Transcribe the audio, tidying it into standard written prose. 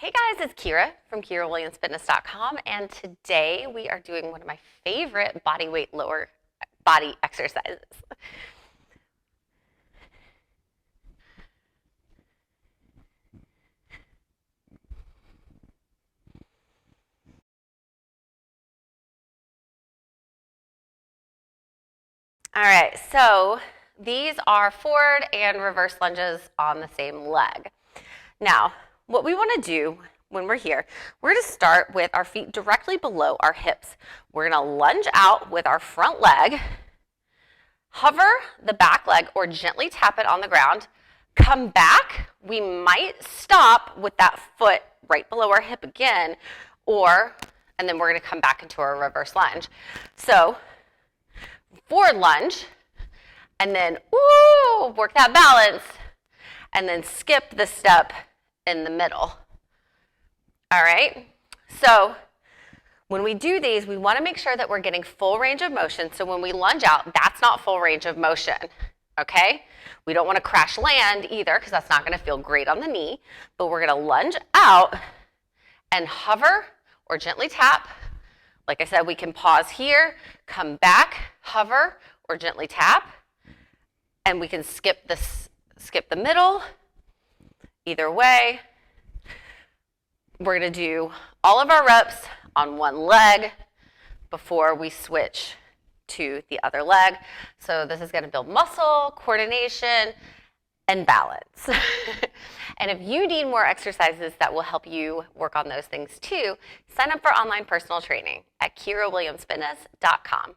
Hey guys, it's Kyra from KyraWilliamsFitness.com, and today we are doing one of my favorite body weight lower body exercises. All right, so these are forward and reverse lunges on the same leg. Now, what we want to do when we're here, we're going to start with our feet directly below our hips. We're going to lunge out with our front leg, hover the back leg or gently tap it on the ground, come back. We might stop with that foot right below our hip again, and then we're going to come back into our reverse lunge. So forward lunge, and then work that balance, and then skip the step in the middle. All right, so when we do these, we want to make sure that we're getting full range of motion. So when we lunge out, that's not full range of motion, okay? We don't want to crash land either because that's not going to feel great on the knee, but we're going to lunge out and hover or gently tap. Like I said, we can pause here, come back, hover or gently tap, and we can skip the middle. Either way, we're going to do all of our reps on one leg before we switch to the other leg. So this is going to build muscle, coordination, and balance. And if you need more exercises that will help you work on those things too, sign up for online personal training at KyraWilliamsFitness.com.